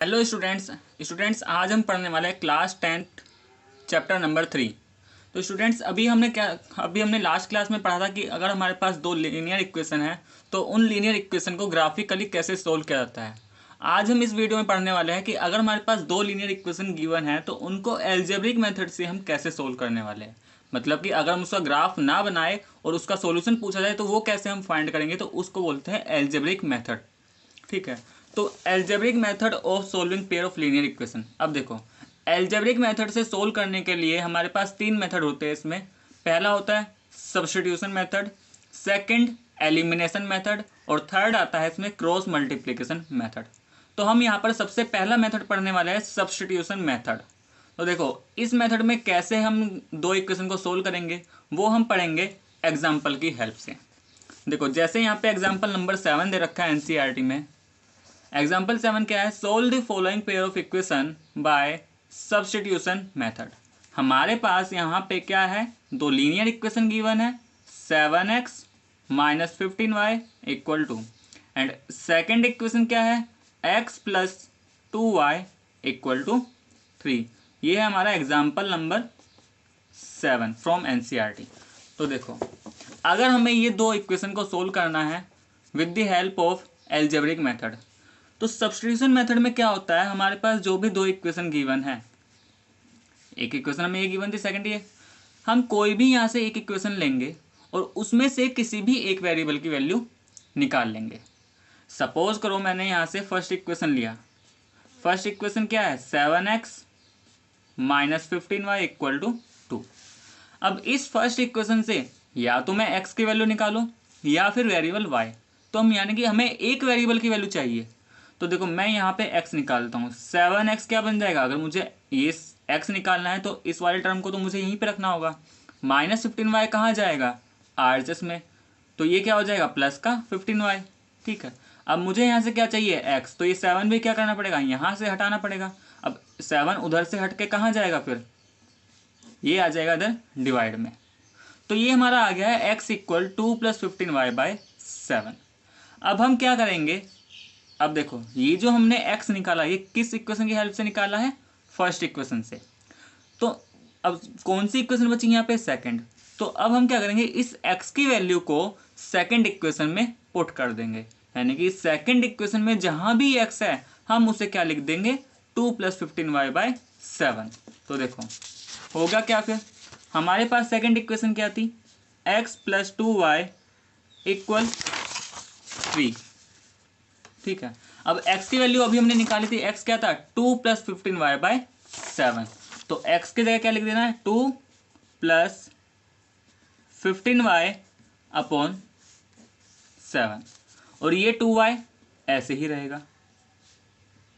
Hello students आज हम पढ़ने वाले हैं क्लास 10th चैप्टर नंबर 3। तो स्टूडेंट्स अभी हमने लास्ट क्लास में पढ़ा था कि अगर हमारे पास दो लीनियर इक्वेशन है तो उन लीनियर इक्वेशन को ग्राफिकली कैसे सोल्व किया जाता है। आज हम इस वीडियो में पढ़ने वाले हैं कि अगर हमारे पास दो लीनियर इक्वेशन गिवन है तो उनको एल्जेब्रिक मेथड से हम कैसे सोल्व करने वाले हैं। मतलब कि अगर हम उसका ग्राफ ना बनाए और उसका सोल्यूशन पूछा जाए तो वो कैसे हम फाइंड करेंगे, तो उसको बोलते हैं एल्जेब्रिक मेथड। ठीक है, तो algebraic method of solving pair of linear equation. अब देखो, एल्जेब्रिक मेथड से सोल्व करने के लिए हमारे पास तीन मेथड होते हैं। इसमें पहला होता है substitution method, second elimination method और थर्ड आता है इसमें क्रॉस मल्टीप्लिकेशन मेथड। तो हम यहाँ पर सबसे पहला मेथड पढ़ने वाले हैं सब्स्टिट्यूशन मेथड। तो देखो, इस मेथड में कैसे हम दो इक्वेशन को सोल्व करेंगे वो हम पढ़ेंगे एग्जाम्पल की हेल्प से। देखो, जैसे यहाँ पे एग्जाम्पल नंबर 7 दे रखा है एनसीईआरटी में। एग्जाम्पल 7 क्या है? Solve the following pair of equation by substitution method. हमारे पास यहाँ पे क्या है? दो लीनियर इक्वेशन गिवन है, 7x minus 15y equal to, and second equation क्या है? x plus 2y equal to 3। ये है हमारा एग्जाम्पल नंबर 7 फ्रॉम एनसीईआरटी। तो देखो, अगर हमें ये दो इक्वेशन को सोल्व करना है with the help of algebraic method, तो सब्स्टिट्यूशन मेथड में क्या होता है? हमारे पास जो भी दो इक्वेशन गिवन है, एक इक्वेशन हमें ये गिवन थी, सेकंड ये, हम कोई भी यहाँ से एक इक्वेशन लेंगे और उसमें से किसी भी एक वेरिएबल की वैल्यू निकाल लेंगे। सपोज करो मैंने यहाँ से फर्स्ट इक्वेशन लिया। फर्स्ट इक्वेशन क्या है? 7x minus 15y equal to 2। अब इस फर्स्ट इक्वेशन से या तो मैं x की वैल्यू निकालूं या फिर वेरिएबल y। तो हम यानी कि हमें एक वेरिएबल की वैल्यू चाहिए। तो देखो, मैं यहाँ पे x निकालता हूँ। 7x क्या बन जाएगा? अगर मुझे ये x निकालना है तो इस वाले टर्म को तो मुझे यहीं पे रखना होगा। माइनस 15y कहाँ जाएगा? RHS में। तो ये क्या हो जाएगा? प्लस का 15y। ठीक है, अब मुझे यहाँ से क्या चाहिए? x। तो ये 7 भी क्या करना पड़ेगा? यहाँ से हटाना पड़ेगा। अब 7 उधर से हट के कहाँ जाएगा? फिर ये आ जाएगा इधर डिवाइड में। तो ये हमारा आ गया है x equal 2 plus 15y bye 7। अब हम क्या करेंगे? अब देखो, ये जो हमने x निकाला ये किस इक्वेशन की हेल्प से निकाला है? फर्स्ट इक्वेशन से। तो अब कौन सी इक्वेशन बची यहाँ पे? सेकंड। तो अब हम क्या करेंगे? इस x की वैल्यू को सेकंड इक्वेशन में पुट कर देंगे, यानी कि सेकंड इक्वेशन में जहां भी x है हम उसे क्या लिख देंगे? 2 प्लस 15y बाय 7। तो देखो होगा क्या फिर? हमारे पास सेकंड इक्वेशन क्या थी? x plus 2y equal 3। ठीक है, अब x की वैल्यू अभी हमने निकाली थी। x क्या था? 2 प्लस 15y बाय 7। तो x की जगह क्या लिख देना है? 2 प्लस 15y अपॉन 7, और ये 2y ऐसे ही रहेगा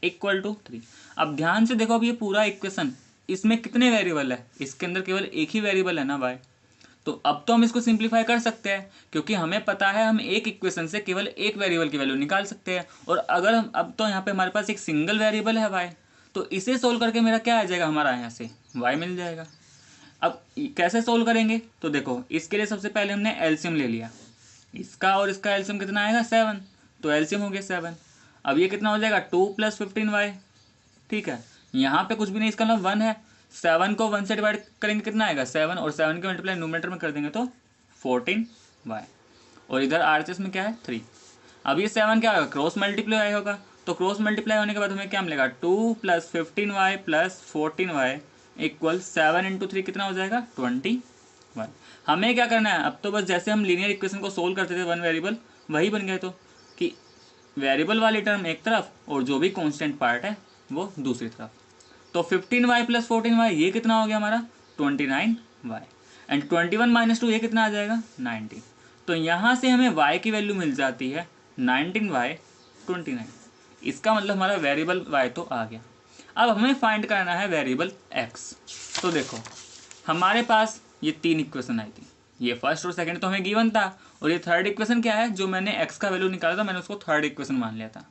इक्वल टू 3। अब ध्यान से देखो, अब ये पूरा इक्वेशन, इसमें कितने वेरिएबल है? इसके अंदर केवल एक ही वेरिएबल है ना, y। तो अब तो हम इसको सिंप्लीफाई कर सकते हैं, क्योंकि हमें पता है हम एक इक्वेशन से केवल एक वेरिएबल की वैल्यू निकाल सकते हैं। और अगर हम, अब तो यहाँ पे हमारे पास एक सिंगल वेरिएबल है y, तो इसे सोल्व करके मेरा क्या आ जाएगा? हमारा यहाँ से y मिल जाएगा। अब कैसे सोल्व करेंगे? तो देखो, इसके लिए सबसे पहले हमने एलसीएम ले लिया। इसका और इसका एलसीएम कितना आएगा? 7। तो एलसीएम हो गया 7। अब ये कितना हो जाएगा? 2 प्लस 15y। ठीक है, यहाँ पे कुछ भी नहीं, इसका मतलब 1 है। 7 को 1 से डिवाइड करेंगे कितना आएगा? 7, और 7 के मल्टीप्लाई न्यूमरेटर में कर देंगे तो 14y, और इधर आरएचएस में क्या है? 3। अब ये 7 क्या होगा? क्रॉस मल्टीप्लाई होगा। तो क्रॉस मल्टीप्लाई होने के बाद हमें क्या मिलेगा? 2 plus 15y plus 14y equal 7 into 3 कितना हो जाएगा? 21। हमें क्या करना है? अब तो बस जैसे हम लीनियर इक्वेशन को सोल्व करते थे, वन वेरिएबल वही बन गए। तो कि वेरिएबल वाली टर्म एक तरफ और जो भी कांस्टेंट पार्ट है वो दूसरी तरफ। तो 15y प्लस 14y ये कितना हो गया हमारा? 29y, एंड 21 माइनस 2 ये कितना आ जाएगा? 19। तो यहाँ से हमें y की वैल्यू मिल जाती है 19y 29। इसका मतलब हमारा वेरिएबल y तो आ गया। अब हमें फाइंड करना है वेरिएबल x। तो देखो, हमारे पास ये तीन इक्वेशन आई थी। ये फर्स्ट और सेकंड तो हमें गिवन था, और ये थर्ड इक्वेशन क्या है? जो मैंने x का वैल्यू निकाला था मैंने उसको थर्ड इक्वेशन मान लिया था।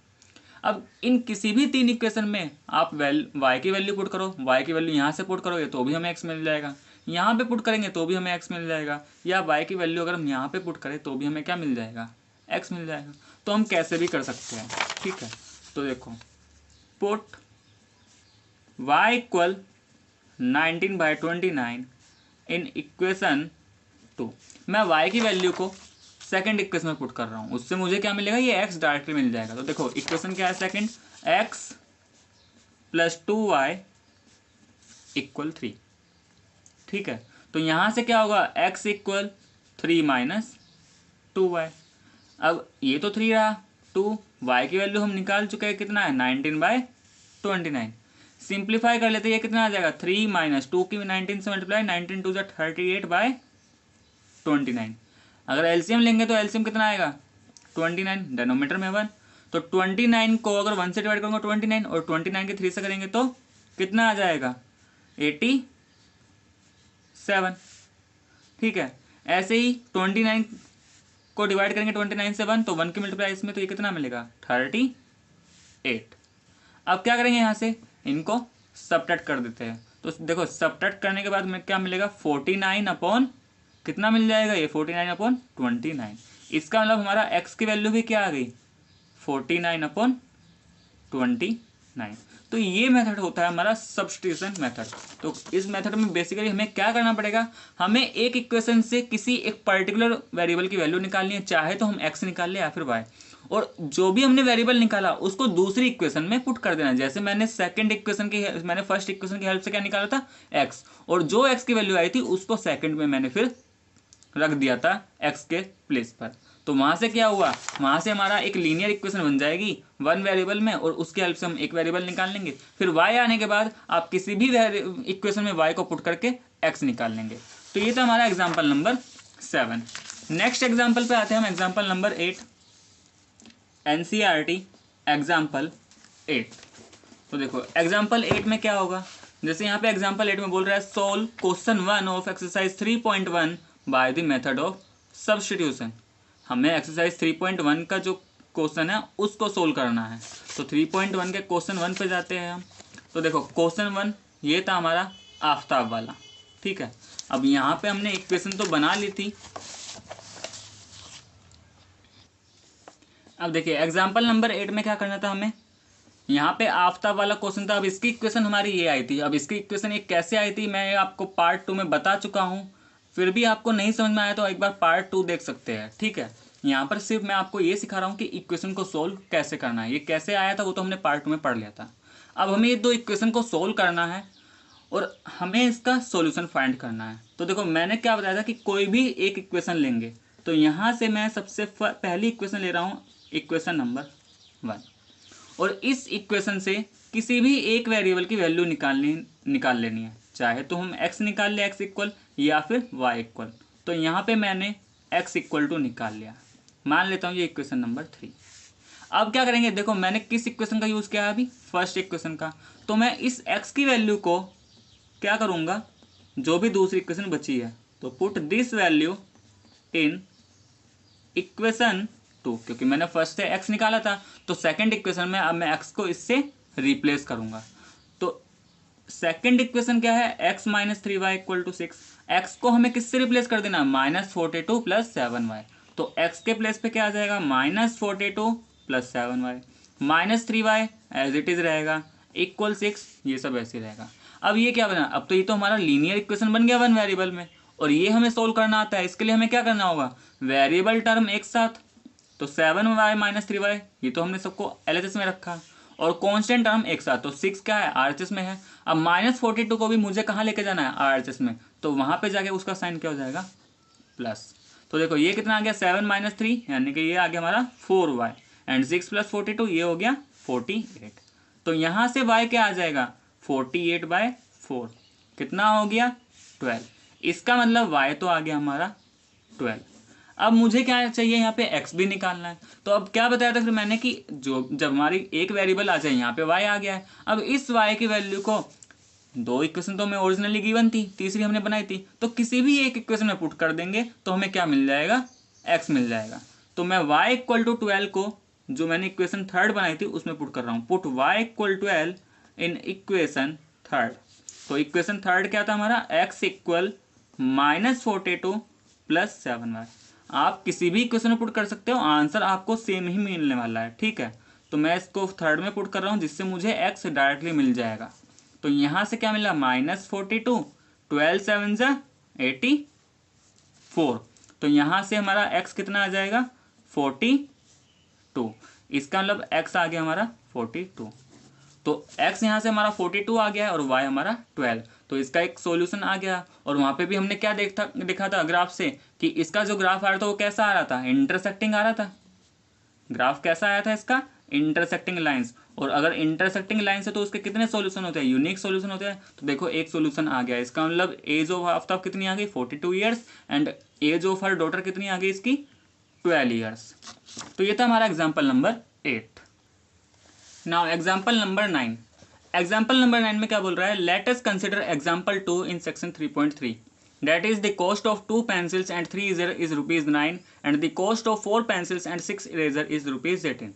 अब इन किसी भी तीन इक्वेशन में आप y की वैल्यू पुट करो, y की वैल्यू यहाँ से पुट करोगे तो भी हमें x मिल जाएगा, यहाँ पे पुट करेंगे तो भी हमें x मिल जाएगा, या y की वैल्यू अगर हम यहाँ पे पुट करें तो भी हमें क्या मिल जाएगा? x मिल जाएगा। तो हम कैसे भी कर सकते हैं। ठीक है, तो देखो, put y equal 19/29 in equation 2। मैं y की वैल्यू को सेकंड इक्वेशन में पुट कर रहा हूँ, उससे मुझे क्या मिलेगा, ये x डायरेक्टली मिल जाएगा। तो देखो इक्वेशन क्या है सेकंड, x + 2y = 3। ठीक है, तो यहाँ से क्या होगा, x = 3 - 2y। अब ये तो 3 रहा, 2 y की वैल्यू हम निकाल चुके हैं, कितना है 19/29। सिंप्लीफाई कर लेते हैं, ये कितना आ जाएगा 3 - 2 की 19 से मल्टीप्लाई, 19 2 38/29। अगर एलसीएम लेंगे तो एलसीएम कितना आएगा 29, डेनोमीटर में 1, तो 29 को अगर 1 से डिवाइड करूँगा 29, और 29 के 3 से करेंगे तो कितना आ जाएगा 87। ठीक है, ऐसे ही 29 को डिवाइड करेंगे 29 से 1, तो 1 की मल्टीप्लाई इसमें, तो ये कितना मिलेगा 38। अब क्या करेंगे, यहाँ से इनको सबट्रैक्ट कर देते हैं। तो देखो सबट्रैक्ट करने के बाद में क्या मिलेगा 49 अपॉन कितना मिल जाएगा, ये 49/29। इसका मतलब हमारा x की वैल्यू भी क्या आ गई 49/29। तो ये मेथड होता है हमारा सब्स्टिट्यूशन मेथड। तो इस मेथड में बेसिकली हमें क्या करना पड़ेगा, हमें एक इक्वेशन से किसी एक पर्टिकुलर वेरिएबल की वैल्यू निकालनी है, चाहे तो हम x निकाल ले या फिर y, और जो भी हमने वेरिएबल निकाला उसको दूसरी इक्वेशन में पुट कर देना। जैसे मैंने फर्स्ट इक्वेशन की हेल्प से क्या निकाला था x, और जो x की वैल्यू आई थी उसको सेकंड में मैंने फिर रख दिया था x के प्लेस पर। तो वहां से क्या हुआ, वहां से हमारा एक लीनियर इक्वेशन बन जाएगी वन वेरिएबल में, और उसकी हेल्प से हम एक वेरिएबल निकाल लेंगे। फिर y आने के बाद आप किसी भी इक्वेशन में y को पुट करके x निकाल लेंगे। तो ये था हमारा एग्जाम्पल नंबर 7। नेक्स्ट एग्जाम्पल पे आते हैं हम, एग्जाम्पल नंबर 8, NCERT एग्जाम्पल 8। तो देखो एग्जाम्पल 8 में क्या होगा, जैसे यहाँ पे एग्जाम्पल 8 में बोल रहा है solve question 1 of exercise 3.1 by the method of substitution. हमें एक्सरसाइज 3.1 का जो क्वेश्चन है उसको सोल्व करना है। तो 3.1 के क्वेश्चन 1 पे जाते हैं हम। तो देखो क्वेश्चन 1 ये था हमारा आफ्ताब वाला। ठीक है, अब यहाँ पे हमने इक्वेशन तो बना ली थी। अब देखिए एग्जाम्पल नंबर 8 में क्या करना था हमें, यहाँ पे आफ्ताब वाला क्वेश्चन था। अब इसकी इक्वेशन हमारी ये आई थी। अब इसकी इक्वेशन ये कैसे आई थी मैं आपको पार्ट 2 में बता चुका हूँ, फिर भी आपको नहीं समझ में आया तो एक बार पार्ट 2 देख सकते हैं। ठीक है, यहाँ पर सिर्फ मैं आपको ये सिखा रहा हूँ कि इक्वेशन को सोल्व कैसे करना है। ये कैसे आया था वो तो हमने पार्ट 2 में पढ़ लिया था। अब हमें ये दो इक्वेशन को सोल्व करना है और हमें इसका सॉल्यूशन फाइंड करना है। तो देखो मैंने क्या बताया था कि कोई भी एक इक्वेशन लेंगे, तो यहाँ से मैं सबसे पहली इक्वेशन ले रहा हूँ, इक्वेशन नंबर 1, और इस इक्वेशन से किसी भी एक वेरिएबल की वैल्यू निकाल लेनी है, चाहे तो हम x निकाल ले, x इक्वल, या फिर y इक्वल। तो यहाँ पे मैंने x इक्वल टू निकाल लिया, मान लेता हूँ ये इक्वेशन नंबर 3। अब क्या करेंगे, देखो मैंने किस इक्वेशन का यूज़ किया है अभी, फर्स्ट इक्वेशन का। तो मैं इस x की वैल्यू को क्या करूँगा, जो भी दूसरी इक्वेशन बची है, तो put this value in equation 2, क्योंकि मैंने फर्स्ट से x निकाला था, तो सेकंड इक्वेशन में अब मैं x को इससे रिप्लेस करूंगा। तो सेकंड इक्वेशन क्या है, x - 3y = 6। x को हमें किससे रिप्लेस कर देना, -42 + 7y। तो x के प्लेस पे क्या आ जाएगा, -42 + 7y, -3y as it is रहेगा, = 6, ये सब ऐसे ही रहेगा। अब ये क्या बना, अब तो ये तो हमारा लीनियर इक्वेशन बन गया वन वेरिएबल में, और ये हमें सोल्व करना आता है। इसके लिए हमें क्या करना होगा, वेरिएबल टर्म एक साथ, तो 7y - 3y ये तो हमने सबको LHS में रखा, और कांस्टेंट टर्म एक साथ, तो 6 क्या है RHS में है। अब -42 को भी मुझे कहाँ लेके जाना है, RHS में, तो वहाँ पे जाके उसका साइन क्या हो जाएगा, प्लस। तो देखो ये कितना आ गया, 7 - 3 यानी कि ये आ गया हमारा 4y, एंड 6 + 42 ये हो गया 48। तो यहाँ से y क्या आ जाएगा, 48/4, कितना हो गया 12। इसका मतलब y तो आ गया हमारा 12। अब मुझे क्या चाहिए, यहाँ पे x भी निकालना है। तो अब क्या बताया था फिर मैंने कि जो जब हमारी एक वेरिएबल आ जाए, यहाँ पे y आ गया है। अब इस y की वैल्यू को, दो इक्वेशन तो हमें ओरिजिनली गिवन थी, तीसरी हमने बनाई थी, तो किसी भी एक इक्वेशन में पुट कर देंगे तो हमें क्या मिल जाएगा, x मिल जाएगा। तो मैं y = 12 को, जो मैंने इक्वेशन थर्ड बनाई थी उसमें पुट कर रहा हूँ, put y = 12 in equation third. तो इक्वेशन थर्ड क्या था हमारा, x = -42 + 7y। आप किसी भी इक्वेशन में पुट कर सकते हो, आंसर आपको सेम ही मिलने वाला है। ठीक है, तो मैं इसको थर्ड में पुट कर रहा हूँ जिससे मुझे x डायरेक्टली मिल जाएगा। तो यहाँ से क्या मिला -42, 12 7 जा 84, तो यहाँ से हमारा x कितना आ जाएगा 42, इसका मतलब x आ गया हमारा 42, तो x यहाँ से हमारा 42 आ गया है और y हमारा 12, तो इसका एक सॉल्यूशन आ गया। और वहाँ पे भी हमने क्या देखा था ग्राफ से कि इसका जो ग्राफ आ रहा था वो कैसा आ रहा था, इंटरसेक्टिंग आ रहा था। ग्राफ कैसा आया था इसका, इंटरसेक्टिंग लाइंस, और अगर इंटरसेक्टिंग लाइंस है तो उसके कितने सॉल्यूशन होते हैं, यूनिक सॉल्यूशन होते हैं। तो देखो एक सॉल्यूशन आ गया, इसका मतलब एज ऑफ आफ्ताब कितनी आ गई 42 years and age of her daughter कितनी आ गई इसकी 12 ईयर्स। तो ये था हमारा example number 8। Now example number 9। Example number 9 में क्या बोल रहा है, let us consider example 2 in section 3.3, that is the cost of 2 pencils and 3 eraser is ₹9 and the cost of 4 pencils and 6 eraser is ₹18.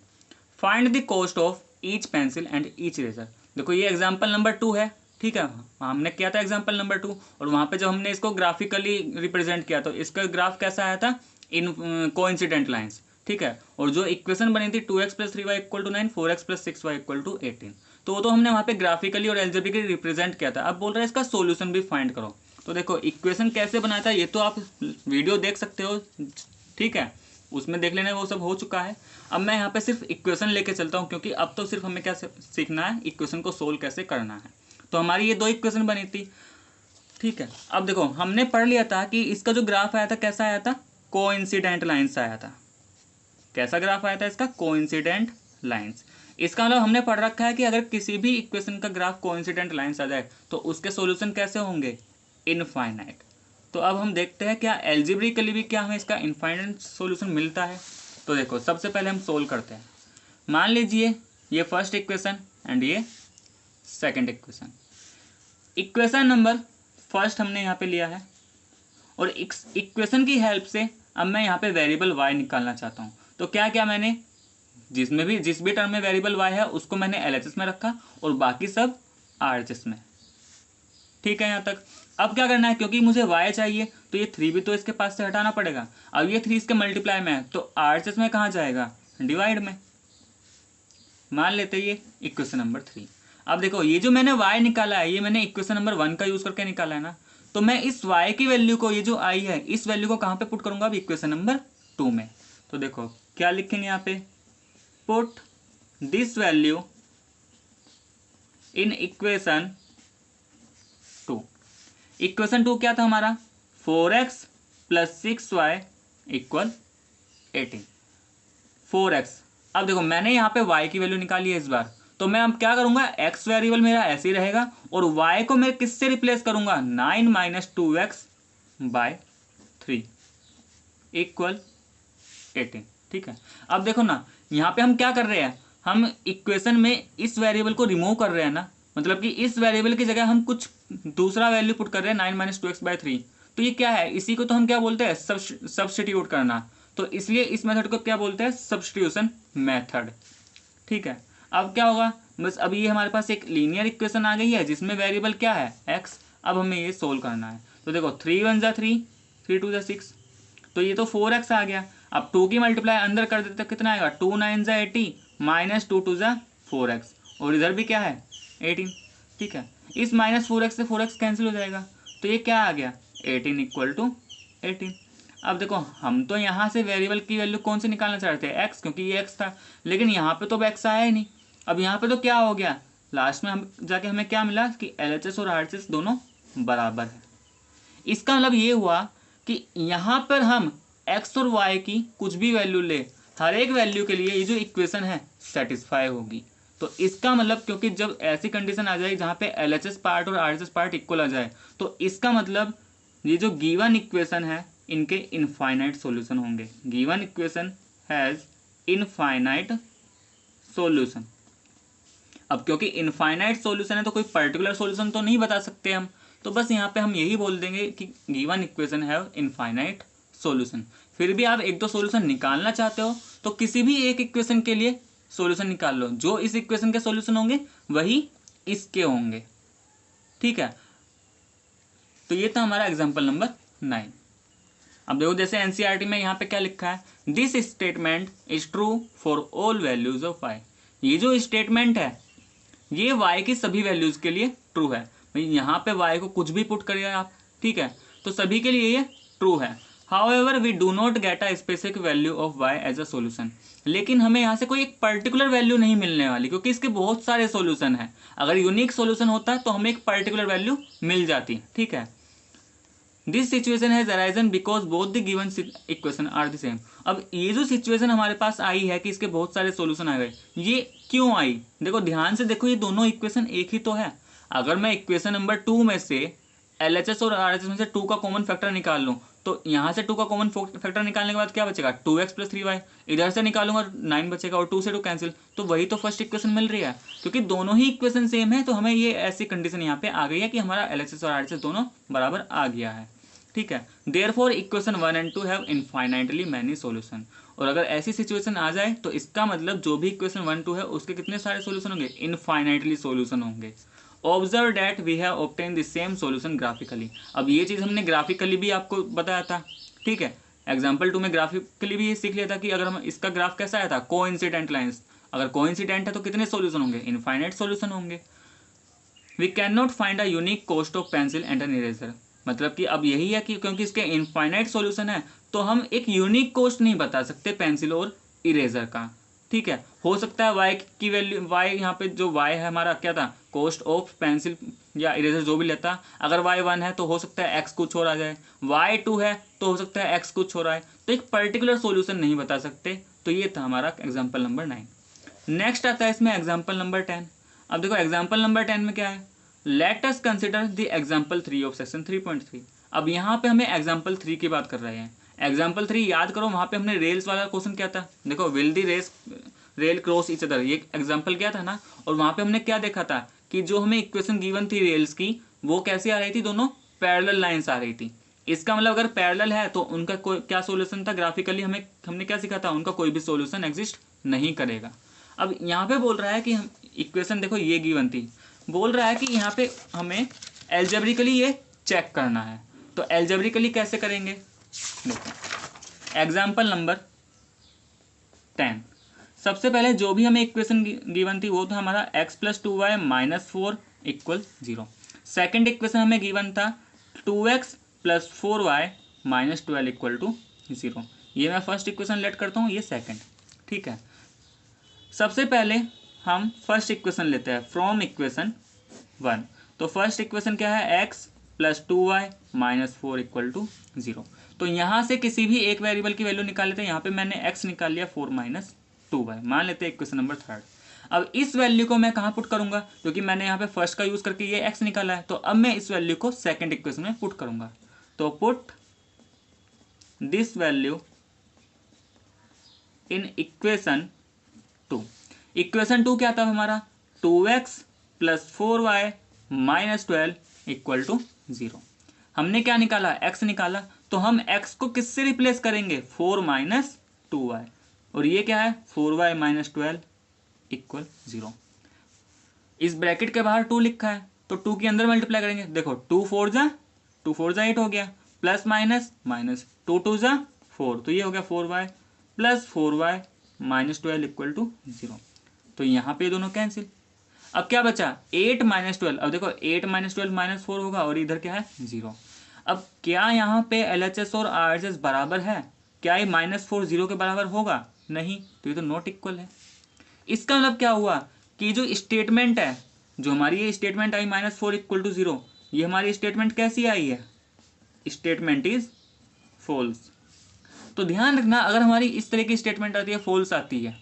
Find the cost of each pencil and each eraser। देखो ये example number 2 है, ठीक है, हमने किया था example number 2 और वहाँ पे जब हमने इसको ग्राफिकली रिप्रेजेंट किया तो इसका ग्राफ कैसा आया था, इन कोइंसिडेंट लाइंस, ठीक है। और जो इक्वेशन बनी थी 2x + 3y = 9, 4x + 6y = 18, तो वो तो हमने वहाँ पे ग्राफिकली और एल्जेब्रिकली रिप्रेजेंट किया था। अब बोल रहा है इसका सोल्यूशन भी फाइंड करो। तो देखो इक्वेशन कैसे बनाया था ये तो आप वीडियो देख सकते हो, ठीक है, उसमें देख लेना, वो सब हो चुका है। अब मैं यहाँ पे सिर्फ इक्वेशन लेके चलता हूँ क्योंकि अब तो सिर्फ हमें क्या सीखना है, इक्वेशन को सोल्व कैसे करना है। तो हमारी ये 2 इक्वेशन बनी थी, ठीक है। अब देखो हमने पढ़ लिया था कि इसका जो ग्राफ आया था कैसा आया था, कोइंसिडेंट लाइन्स आया था। कैसा ग्राफ आया था इसका, कोइंसिडेंट लाइन्स। इसका मतलब हमने पढ़ रखा है कि अगर किसी भी इक्वेशन का ग्राफ कोइंसिडेंट लाइन्स आ जाए तो उसके सॉल्यूशन कैसे होंगे, इनफाइनाइट। तो अब हम देखते हैं क्या एल्जेब्रिकली भी क्या हमें इसका इनफाइनाइट सॉल्यूशन मिलता है। तो देखो सबसे पहले हम सोल्व करते हैं। मान लीजिए ये फर्स्ट इक्वेशन एंड ये second equation. Equation number first हमने यहाँ पे लिया है और इक्वेशन की हेल्प से अब मैं यहाँ पे वेरिएबल y निकालना चाहता हूँ। तो क्या क्या मैंने जिस भी टर्म में वेरिएबल y है उसको मैंने LHS में रखा और बाकी सब RHS में, ठीक है यहाँ तक। अब क्या करना है, क्योंकि मुझे y चाहिए तो ये 3 भी तो इसके पास से हटाना पड़ेगा। अब ये 3 इसके मल्टीप्लाई में है तो RHS में कहाँ जाएगा, डिवाइड में। मान लेते ये इक्वेशन नंबर 3। अब देखो ये जो मैंने y निकाला है ये मैंने इक्वेशन नंबर 1 का यूज करके निकाला है ना, तो मैं इस y की वैल्यू को, ये जो i है इस वैल्यू को कहाँ पे पुट करूंगा, अब इक्वेशन नंबर 2 में। तो देखो क्या लिखेंगे यहाँ पे, put this value in equation 2। Equation 2 क्या था हमारा, 4x + 6y = 18, 4x। अब देखो मैंने यहाँ पे y की वैल्यू निकाली है इस बार, तो मैं अब क्या करूंगा, x वेरिएबल मेरा ऐसे ही रहेगा और y को मैं किससे रिप्लेस करूंगा, 9 - 2x/3 = 18, ठीक है। अब देखो ना यहाँ पे हम क्या कर रहे हैं, हम इक्वेशन में इस वेरिएबल को रिमूव कर रहे हैं ना, मतलब कि इस वेरिएबल की जगह हम कुछ दूसरा वैल्यू पुट कर रहे हैं 9 - 2x/3। तो ये क्या है, इसी को तो हम क्या बोलते हैं, सब्स्टिट्यूट करना। तो इसलिए इस मेथड को क्या बोलते हैं, सब्स्टिट्यूशन मेथड, ठीक है। अब क्या होगा, बस अब ये हमारे पास एक लीनियर इक्वेशन आ गई है जिसमें वेरिएबल क्या है, x। अब हमें ये सोल्व करना है। तो देखो 3 × 1 = 3, 3 × 2 = 6, तो ये तो 4x आ गया। अब 2 की मल्टीप्लाई अंदर कर देते तो कितना आएगा, 2 × 9 = 80 - 2 × 2 = 4x, और इधर भी क्या है 18, ठीक है। इस -4x से 4x कैंसिल हो जाएगा, तो ये क्या आ गया 18 = 18। अब देखो हम तो यहाँ से वेरिएबल की वैल्यू कौन से निकालना चाह रहे थे, x, क्योंकि ये x था, लेकिन यहाँ पे तो x आया ही नहीं। अब यहाँ पे तो क्या हो गया, लास्ट में हम जाके हमें क्या मिला कि LHS और RHS दोनों बराबर है। इसका मतलब ये हुआ कि यहाँ पर हम x और y की कुछ भी वैल्यू ले, हर एक वैल्यू के लिए ये जो इक्वेशन है सेटिस्फाई होगी। तो इसका मतलब, क्योंकि जब ऐसी कंडीशन आ जाए जहाँ पे LHS पार्ट और RHS पार्ट इक्वल आ जाए, तो इसका मतलब ये जो गिवन इक्वेशन है इनके इनफाइनाइट सॉल्यूशन होंगे। Given equation has infinite solution. अब क्योंकि इनफाइनाइट सॉल्यूशन है तो कोई पर्टिकुलर सॉल्यूशन तो नहीं बता सकते हम, तो बस यहाँ पे हम यही बोल देंगे कि given equation have infinite solution. फिर भी आप एक दो सॉल्यूशन निकालना चाहते हो तो किसी भी एक इक्वेशन के लिए सॉल्यूशन निकाल लो, जो इस इक्वेशन के सॉल्यूशन होंगे वही इसके होंगे, ठीक है। तो ये था हमारा एग्जांपल नंबर 9। अब देखो जैसे एनसीईआरटी में यहाँ पे क्या लिखा है, this statement is true for all values of y। ये जो स्टेटमेंट है ये y की सभी वैल्यूज़ के लिए ट्रू है। भाई यहाँ पे y को कुछ भी पुट करिए आप, ठीक है, तो सभी के लिए ये ट्रू है। However we do not get a specific value of y as a solution, लेकिन हमें यहाँ से कोई एक पर्टिकुलर वैल्यू नहीं मिलने वाली, क्योंकि इसके बहुत सारे सोल्यूशन हैं। अगर यूनिक सोल्यूशन होता तो हमें एक पर्टिकुलर वैल्यू मिल जाती, ठीक है। This situation has arisen because both the given equation are the same. अब ये जो सिचुएशन हमारे पास आई है कि इसके बहुत सारे सॉल्यूशन आ गए, ये क्यों आई? देखो ध्यान से देखो, ये दोनों इक्वेशन एक ही तो है। अगर मैं इक्वेशन नंबर 2 में से LHS और RHS में से 2 का कॉमन फैक्टर निकाल लूँ, तो यहाँ से 2 का कॉमन फैक्टर निकालने के बाद क्या बचेगा? 2x + 3y। इधर से निकालूंगा 9 बचेगा और 2 से 2 कैंसिल, तो वही तो फर्स्ट इक्वेशन मिल रही है। क्योंकि दोनों ही इक्वेशन सेम है, तो हमें ये ऐसी कंडीशन यहाँ पे आ गई है कि हमारा LHS और RHS दोनों बराबर आ गया है, ठीक है। Therefore equation 1 and 2 have infinitely many solution. और अगर ऐसी सिचुएशन आ जाए तो इसका मतलब जो भी इक्वेशन 1 2 है उसके कितने सारे सॉल्यूशन होंगे? इनफाइनाइटली सॉल्यूशन होंगे। Observe that we have obtain the same solution graphically. अब ये चीज़ हमने ग्राफिकली भी आपको बताया था, ठीक है। एग्जाम्पल 2 में ग्राफिकली भी ये सीख लिया था कि अगर हम इसका ग्राफ कैसा आया था, कोइंसिडेंट लाइन्स। अगर कोइंसिडेंट है तो कितने सॉल्यूशन होंगे? इनफाइनाइट सॉल्यूशन होंगे। We can not find a unique cost of pencil and an eraser. मतलब कि अब यही है कि क्योंकि इसके इनफाइनाइट सॉल्यूशन है तो हम एक यूनिक कॉस्ट नहीं बता सकते पेंसिल और इरेजर का, ठीक है। हो सकता है y की वैल्यू, y यहाँ पे जो y है हमारा क्या था? कॉस्ट ऑफ पेंसिल या इरेजर जो भी लेता, अगर y 1 है तो हो सकता है x कुछ और आ जाए, y 2 है तो हो सकता है x कुछ और आए, तो एक पर्टिकुलर सॉल्यूशन नहीं बता सकते। तो ये था हमारा एग्जाम्पल नंबर 9। नेक्स्ट आता है इसमें एग्जाम्पल नंबर 10। अब देखो एग्जाम्पल नंबर 10 में क्या है? Let us consider the example 3 of section 3.3। अब यहाँ पे हमें एग्जाम्पल 3 की बात कर रहे हैं। एग्जाम्पल 3 याद करो, वहाँ पे हमने रेल्स वाला क्वेश्चन क्या था? देखो, will the rail cross each other, ये एग्जाम्पल क्या था ना। और वहाँ पे हमने क्या देखा था कि जो हमें इक्वेशन गिवन थी रेल्स की, वो कैसी आ रही थी? दोनों पैरेलल लाइन्स आ रही थी। इसका मतलब अगर पैरेलल है तो उनका कोई क्या सोल्यूशन था? ग्राफिकली हमने क्या सीखा था? उनका कोई भी सोल्यूशन एग्जिस्ट नहीं करेगा। अब यहाँ पे बोल रहा है कि हम इक्वेशन देखो ये गिवन थी, बोल रहा है कि यहाँ पे हमें एल्जेब्रिकली ये चेक करना है। तो एल्जेब्रिकली कैसे करेंगे? देखो एग्जाम्पल नंबर 10। सबसे पहले जो भी हमें इक्वेशन गिवन थी वो था हमारा x + 2y - 4 = 0। सेकेंड इक्वेशन हमें गिवन था 2x + 4y - 12 = 0। ये मैं फर्स्ट इक्वेशन लेट करता हूँ, ये सेकेंड, ठीक है। सबसे पहले हम फर्स्ट इक्वेशन लेते हैं फ्रॉम इक्वेशन 1। तो फर्स्ट इक्वेशन क्या है? x + 2y - 4 = 0। तो यहाँ से किसी भी एक वेरिएबल की वैल्यू निकाल लेते हैं। यहाँ पे मैंने x निकाल लिया 4 - 2y, मान लेते हैं इक्वेशन नंबर 3। अब इस वैल्यू को मैं कहाँ पुट करूँगा? क्योंकि मैंने यहाँ पे फर्स्ट का यूज़ करके ये x निकाला है, तो अब मैं इस वैल्यू को सेकेंड इक्वेशन में पुट करूँगा। तो put this value in equation 2। Equation 2 क्या था हमारा? 2x + 4y - 12 = 0। हमने क्या निकाला? x निकाला। तो हम x को किससे रिप्लेस करेंगे? 4 - 2y। और ये क्या है? 4y - 12 = 0। इस ब्रैकेट के बाहर 2 लिखा है, तो 2 के अंदर मल्टीप्लाई करेंगे। देखो 2 4 जा 8 हो गया, प्लस माइनस माइनस 2 2 जा 4, तो ये हो गया 4y + 4y - 12 = 0। तो यहाँ पे दोनों कैंसिल। अब क्या बचा? 8 - 12। अब देखो 8 - 12 - 4 होगा और इधर क्या है? 0। अब क्या यहाँ पे LHS और RHS बराबर है? क्या ये -4 0 के बराबर होगा? नहीं, तो ये तो नॉट इक्वल है। इसका मतलब क्या हुआ कि जो स्टेटमेंट है, जो हमारी ये स्टेटमेंट आई -4 = 0, ये हमारी स्टेटमेंट कैसी आई है? Statement is false. तो ध्यान रखना, अगर हमारी इस तरह की स्टेटमेंट आती है, फॉल्स आती है,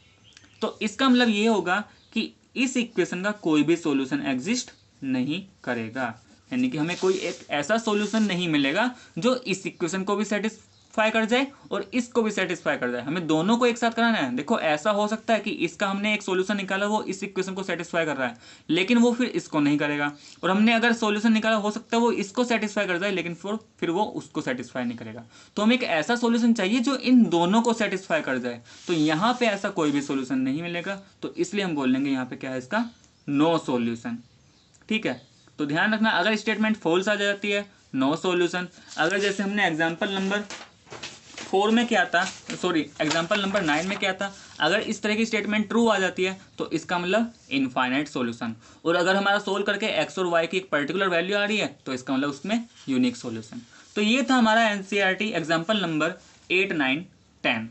तो इसका मतलब ये होगा कि इस इक्वेशन का कोई भी सॉल्यूशन एग्जिस्ट नहीं करेगा। यानी कि हमें कोई एक ऐसा सॉल्यूशन नहीं मिलेगा जो इस इक्वेशन को भी सेटिस्फाई कर जाए और इसको भी सेटिस्फाई कर जाए। हमें दोनों को एक साथ कराना है। देखो ऐसा हो सकता है कि इसका हमने एक सॉल्यूशन निकाला, वो इस इक्वेशन को सेटिस्फाई कर रहा है, लेकिन वो फिर इसको नहीं करेगा। और हमने अगर सॉल्यूशन निकाला, हो सकता है वो इसको सेटिस्फाई कर जाए, लेकिन फिर वो उसको सेटिस्फाई नहीं करेगा। तो हमें एक ऐसा सॉल्यूशन चाहिए जो इन दोनों को सेटिस्फाई कर जाए। तो यहाँ पे ऐसा कोई भी सॉल्यूशन नहीं मिलेगा, तो इसलिए हम बोल लेंगे यहाँ पे क्या है इसका? नो सॉल्यूशन, ठीक है। तो ध्यान रखना, अगर स्टेटमेंट फॉल्स आ जाती है, नो सॉल्यूशन। अगर जैसे हमने एग्जांपल नंबर 4 में क्या था, सॉरी एग्जाम्पल नंबर 9 में क्या था, अगर इस तरह की स्टेटमेंट ट्रू आ जाती है तो इसका मतलब इनफाइनाइट सॉल्यूशन, और अगर हमारा सोल्व करके एक्स और वाई की एक पर्टिकुलर वैल्यू आ रही है तो इसका मतलब उसमें यूनिक सॉल्यूशन। तो ये था हमारा एनसीईआरटी एग्जाम्पल नंबर 8, 9, 10।